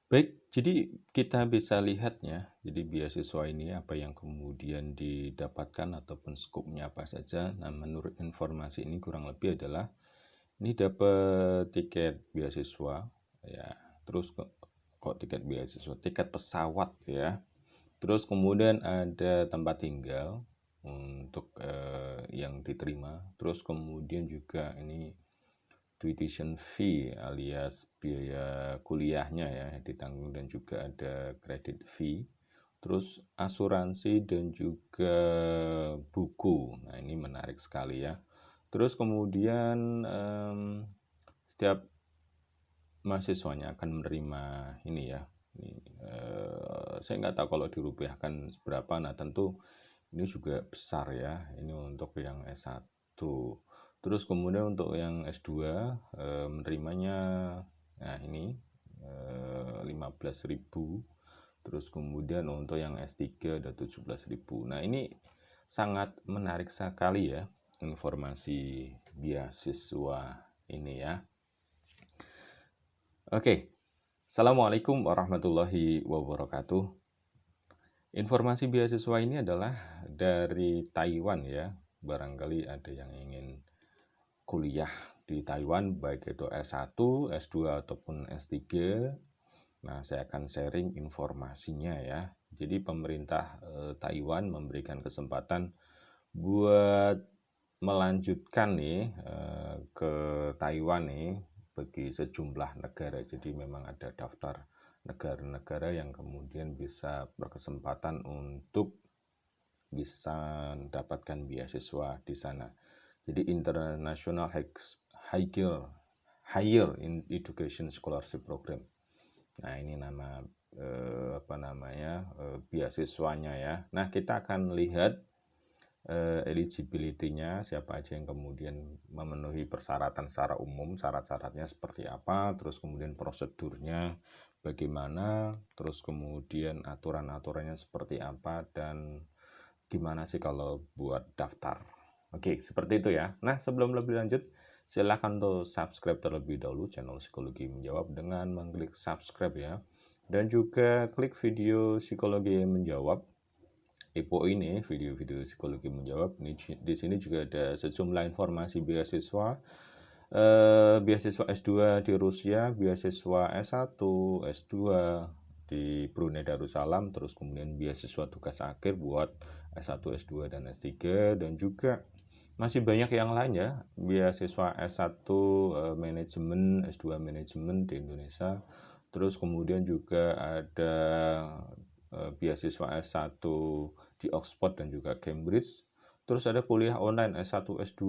Baik, jadi kita bisa lihat ya, jadi beasiswa ini apa yang kemudian didapatkan ataupun skupnya apa saja. Nah, menurut informasi ini kurang lebih adalah ini dapat tiket beasiswa ya, terus kok tiket beasiswa, tiket pesawat ya. Terus kemudian ada tempat tinggal untuk yang diterima. Terus kemudian juga ini tuition fee alias biaya kuliahnya ya ditanggung dan juga ada credit fee. Terus asuransi dan juga buku. Nah, ini menarik sekali ya. Terus kemudian setiap mahasiswanya akan menerima ini ya. Ini, saya nggak tahu kalau dirupiahkan seberapa. Nah, tentu ini juga besar ya. Ini untuk yang S1. Terus kemudian untuk yang S2 menerimanya nah ini 15.000. Terus kemudian untuk yang S3 ada 17.000. Nah, ini sangat menarik sekali ya informasi beasiswa ini ya. Oke, Assalamualaikum warahmatullahi wabarakatuh. Informasi beasiswa ini adalah dari Taiwan ya. Barangkali ada yang ingin kuliah di Taiwan, baik itu S1, S2, ataupun S3. Nah, saya akan sharing informasinya ya. Jadi pemerintah Taiwan memberikan kesempatan buat melanjutkan nih ke Taiwan nih bagi sejumlah negara. Jadi memang ada daftar negara-negara yang kemudian bisa berkesempatan untuk bisa mendapatkan beasiswa di sana. Jadi International Higher Education Scholarship Program. Nah, ini nama beasiswanya ya. Nah, kita akan lihat eligibility-nya, siapa aja yang kemudian memenuhi persyaratan secara umum, syarat-syaratnya seperti apa, terus kemudian prosedurnya bagaimana, terus kemudian aturan-aturannya seperti apa, dan gimana sih kalau buat daftar. Oke, seperti itu ya. Nah, sebelum lebih lanjut, silakan untuk subscribe terlebih dahulu channel Psikologi Menjawab dengan mengklik subscribe ya. Dan juga klik video Psikologi Menjawab Ipo ini video-video psikologi menjawab ini di sini juga ada sejumlah informasi beasiswa beasiswa S2 di Rusia, beasiswa S1, S2 di Brunei Darussalam, terus kemudian beasiswa tugas akhir buat S1, S2 dan S3 dan juga masih banyak yang lain ya, beasiswa S1 manajemen, S2 manajemen di Indonesia. Terus kemudian juga ada beasiswa S1 di Oxford dan juga Cambridge. Terus ada kuliah online S1, S2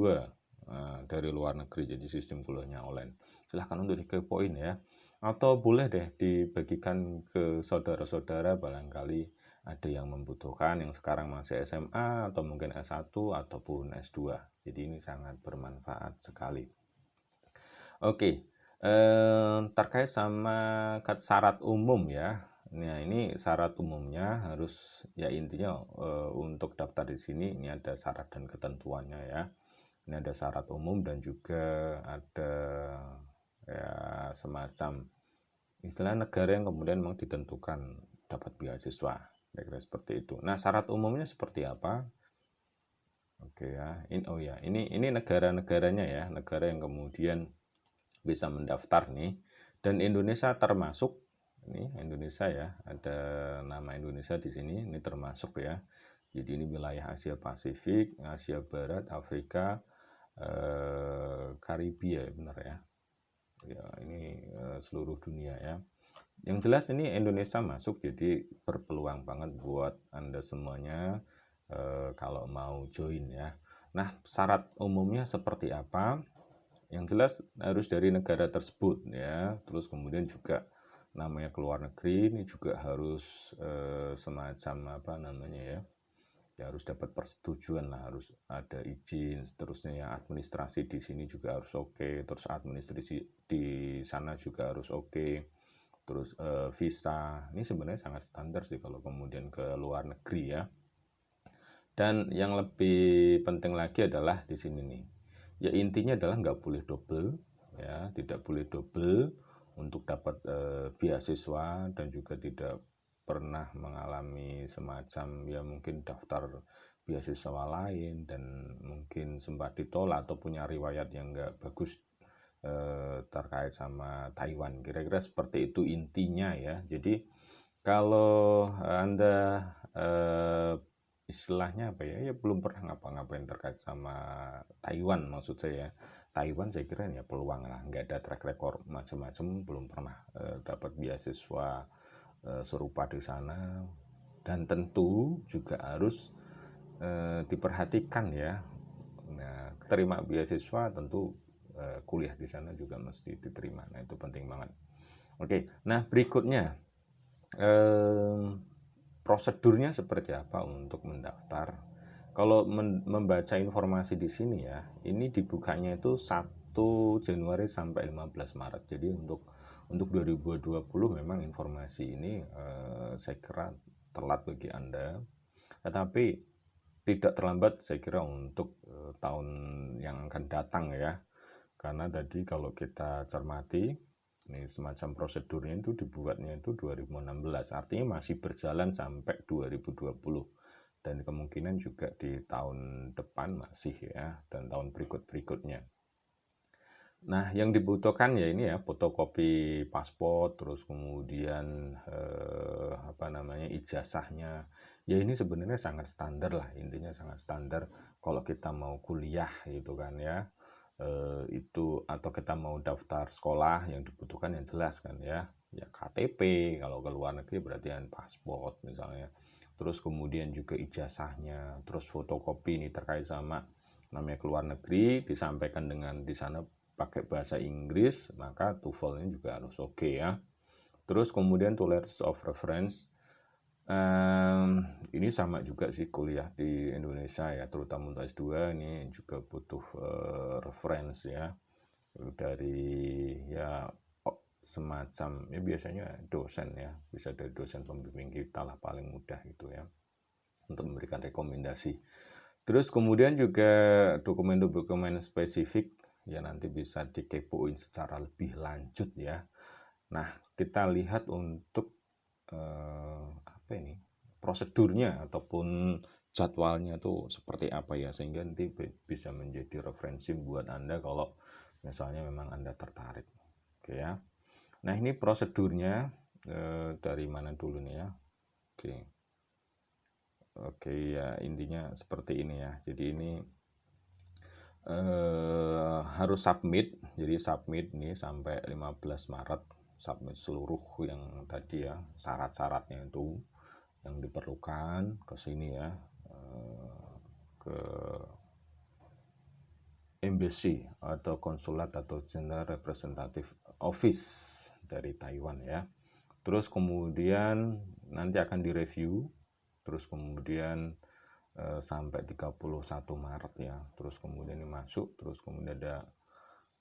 dari luar negeri, jadi sistem kuliahnya online. Silahkan untuk dikepoin ya. Atau boleh deh dibagikan ke saudara-saudara barangkali ada yang membutuhkan yang sekarang masih SMA atau mungkin S1 ataupun S2. Jadi ini sangat bermanfaat sekali. Oke, terkait sama syarat umum ya. Nah, ini syarat umumnya harus ya intinya untuk daftar di sini ini ada syarat dan ketentuannya ya. Ini ada syarat umum dan juga ada ya semacam istilah negara yang kemudian memang ditentukan dapat beasiswa. Kira-kira seperti itu. Nah, syarat umumnya seperti apa? Oke ya. Ini negara-negaranya ya, negara yang kemudian bisa mendaftar nih. Dan Indonesia termasuk ini Indonesia ya, ada nama Indonesia di sini, ini termasuk ya. Jadi ini wilayah Asia Pasifik, Asia Barat, Afrika, Karibia ya benar ya. Ya, ini seluruh dunia ya. Yang jelas ini Indonesia masuk, jadi berpeluang banget buat Anda semuanya kalau mau join ya. Nah, syarat umumnya seperti apa? Yang jelas harus dari negara tersebut ya. Terus kemudian juga namanya keluar negeri ini juga harus semacam apa namanya ya. Ya harus dapat persetujuan lah, harus ada izin, seterusnya ya administrasi di sini juga harus oke, terus administrasi di sana juga harus oke. Terus visa, ini sebenarnya sangat standar sih kalau kemudian ke luar negeri ya. Dan yang lebih penting lagi adalah di sini nih, ya intinya adalah nggak boleh double, ya tidak boleh double untuk dapat beasiswa dan juga tidak pernah mengalami semacam ya mungkin daftar beasiswa lain dan mungkin sempat ditolak atau punya riwayat yang nggak bagus terkait sama Taiwan. Kira-kira seperti itu intinya ya. Jadi kalau Anda istilahnya apa ya, ya belum pernah ngapa-ngapain terkait sama Taiwan maksud saya. Taiwan saya kira ya peluang lah, nggak ada track record macam-macam, belum pernah dapat beasiswa serupa di sana. Dan tentu juga harus diperhatikan ya. Nah, terima beasiswa tentu kuliah di sana juga mesti diterima. Nah, itu penting banget. Oke, nah berikutnya prosedurnya seperti apa untuk mendaftar? Kalau membaca informasi di sini ya, ini dibukanya itu 1 Januari sampai 15 Maret. Jadi untuk 2020 memang informasi ini saya kira telat bagi Anda. Tetapi tidak terlambat saya kira untuk tahun yang akan datang ya. Karena tadi kalau kita cermati, ini semacam prosedurnya itu dibuatnya itu 2016, artinya masih berjalan sampai 2020. Dan kemungkinan juga di tahun depan masih ya, dan tahun berikut-berikutnya. Nah, yang dibutuhkan ya ini ya, fotokopi paspor, terus kemudian ijazahnya. Ya ini sebenarnya sangat standar lah, intinya sangat standar kalau kita mau kuliah gitu kan ya. Itu atau kita mau daftar sekolah yang dibutuhkan yang jelas kan ya KTP, kalau ke luar negeri berarti kan paspor misalnya, terus kemudian juga ijazahnya, terus fotokopi ini terkait sama namanya keluar negeri, disampaikan dengan di sana pakai bahasa Inggris, maka TOEFL-nya juga harus oke ya. Terus kemudian letters of reference. Ini sama juga sih kuliah di Indonesia ya, terutama untuk S2 ini juga butuh reference ya dari ya semacam ya biasanya dosen ya, bisa dari dosen pembimbing kita lah paling mudah gitu ya untuk memberikan rekomendasi. Terus kemudian juga dokumen-dokumen spesifik ya nanti bisa dikepoin secara lebih lanjut ya. Nah, kita lihat untuk apa ini prosedurnya ataupun jadwalnya tuh seperti apa ya, sehingga nanti bisa menjadi referensi buat Anda kalau misalnya memang Anda tertarik. Oke ya. Nah, ini prosedurnya dari mana dulu nih ya. Oke. Oke ya, intinya seperti ini ya. Jadi ini harus submit. Jadi submit nih sampai 15 Maret, submit seluruh yang tadi ya, syarat-syaratnya itu yang diperlukan ke sini ya, ke embassy atau konsulat atau general representative office dari Taiwan ya. Terus kemudian nanti akan direview, terus kemudian sampai 31 Maret ya. Terus kemudian ini masuk, terus kemudian ada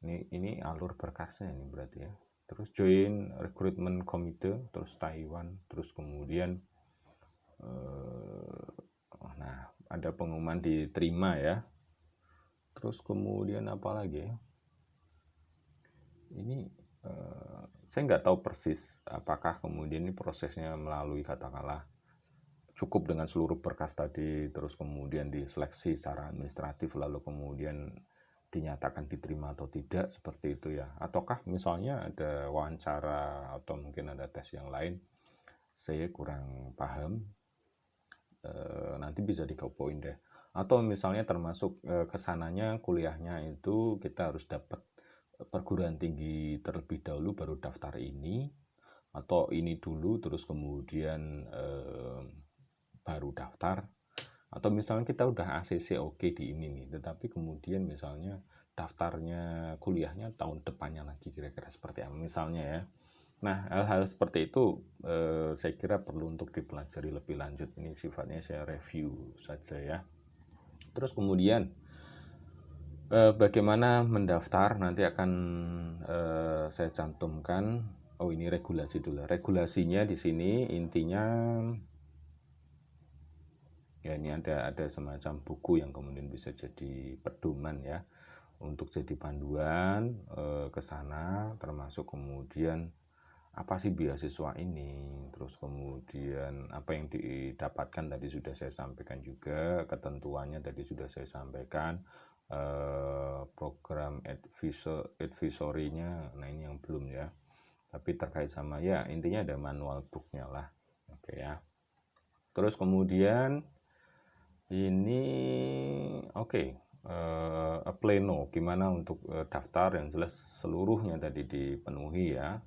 ini alur berkasnya ini berarti ya. Terus join recruitment committee, terus Taiwan, terus kemudian nah ada pengumuman diterima ya. Terus kemudian apa lagi ya? Ini saya nggak tahu persis apakah kemudian ini prosesnya melalui katakanlah cukup dengan seluruh berkas tadi, terus kemudian diseleksi secara administratif, lalu kemudian dinyatakan diterima atau tidak, seperti itu ya. Ataukah misalnya ada wawancara atau mungkin ada tes yang lain, saya kurang paham. Nanti bisa dikepoin deh. Atau misalnya termasuk kesananya kuliahnya itu kita harus dapat perguruan tinggi terlebih dahulu baru daftar ini, atau ini dulu terus kemudian baru daftar, atau misalnya kita udah ACC oke di ini nih, tetapi kemudian misalnya daftarnya kuliahnya tahun depannya lagi, kira-kira seperti apa misalnya ya. Nah, hal-hal seperti itu saya kira perlu untuk dipelajari lebih lanjut. Ini sifatnya saya review saja ya. Terus kemudian bagaimana mendaftar nanti akan saya cantumkan. Oh, ini regulasi dulu. Regulasinya di sini intinya ya ini ada semacam buku yang kemudian bisa jadi pedoman ya untuk jadi panduan ke sana, termasuk kemudian apa sih beasiswa ini, terus kemudian apa yang didapatkan tadi sudah saya sampaikan juga, ketentuannya tadi sudah saya sampaikan, program advisory-nya, nah ini yang belum ya, tapi terkait sama ya intinya ada manual book-nya lah, oke ya. Terus kemudian ini oke, pleno gimana untuk daftar, yang jelas seluruhnya tadi dipenuhi ya.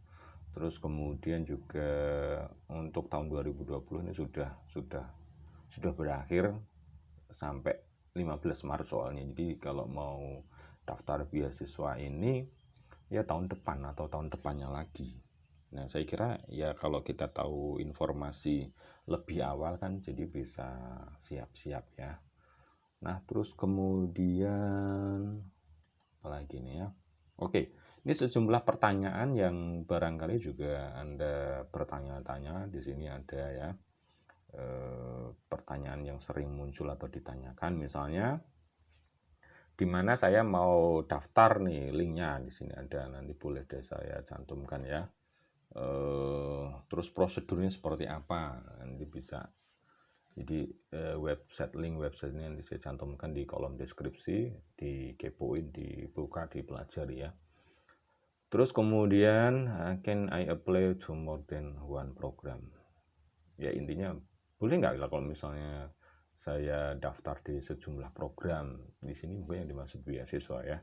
Terus kemudian juga untuk tahun 2020 ini sudah berakhir sampai 15 Maret soalnya. Jadi kalau mau daftar beasiswa ini ya tahun depan atau tahun depannya lagi. Nah, saya kira ya kalau kita tahu informasi lebih awal kan jadi bisa siap-siap ya. Nah, terus kemudian apalagi nih ya. Oke, ini sejumlah pertanyaan yang barangkali juga Anda bertanya-tanya. Di sini ada ya pertanyaan yang sering muncul atau ditanyakan, misalnya di mana saya mau daftar nih, linknya di sini ada, nanti boleh deh saya cantumkan ya. Terus prosedurnya seperti apa, nanti bisa. Jadi link website ini nanti saya cantumkan di kolom deskripsi, dikepoin, dibuka, dipelajari ya. Terus kemudian can I apply to more than one program? Ya intinya boleh nggak kalau misalnya saya daftar di sejumlah program, di sini mungkin yang dimaksud beasiswa ya.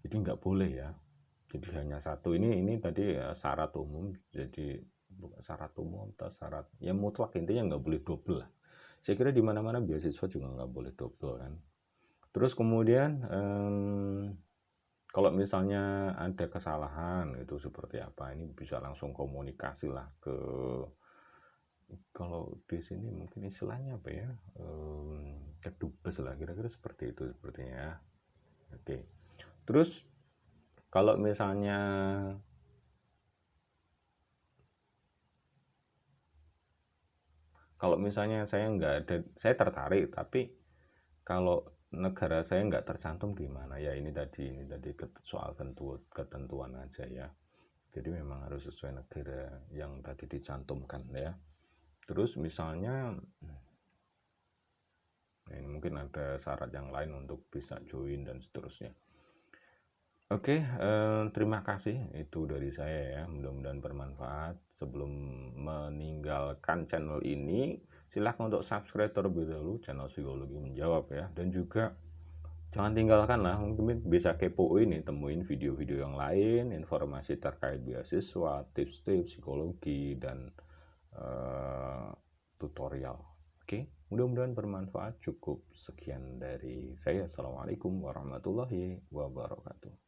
Jadi nggak boleh ya. Jadi hanya satu, ini tadi syarat umum, jadi bukan syarat umum atau syarat ya mutlak, intinya nggak boleh double lah. Saya kira di mana-mana beasiswa juga nggak boleh double kan. Terus kemudian kalau misalnya ada kesalahan itu seperti apa, ini bisa langsung komunikasi lah ke, kalau di sini mungkin istilahnya apa ya, ke dubes lah, kira-kira seperti itu sepertinya ya. Oke, terus kalau misalnya saya nggak ada, saya tertarik tapi kalau negara saya nggak tercantum gimana ya, ini tadi soal ketentuan aja ya. Jadi memang harus sesuai negara yang tadi dicantumkan ya. Terus misalnya ini mungkin ada syarat yang lain untuk bisa join dan seterusnya. Oke, terima kasih itu dari saya ya, mudah-mudahan bermanfaat. Sebelum meninggalkan channel ini, silahkan untuk subscribe terlebih dahulu channel Psikologi Menjawab ya, dan juga jangan tinggalkan lah, mungkin bisa kepo ini, temuin video-video yang lain, informasi terkait beasiswa, tips-tips psikologi, dan tutorial. Oke, mudah-mudahan bermanfaat. Cukup sekian dari saya. Assalamualaikum warahmatullahi wabarakatuh.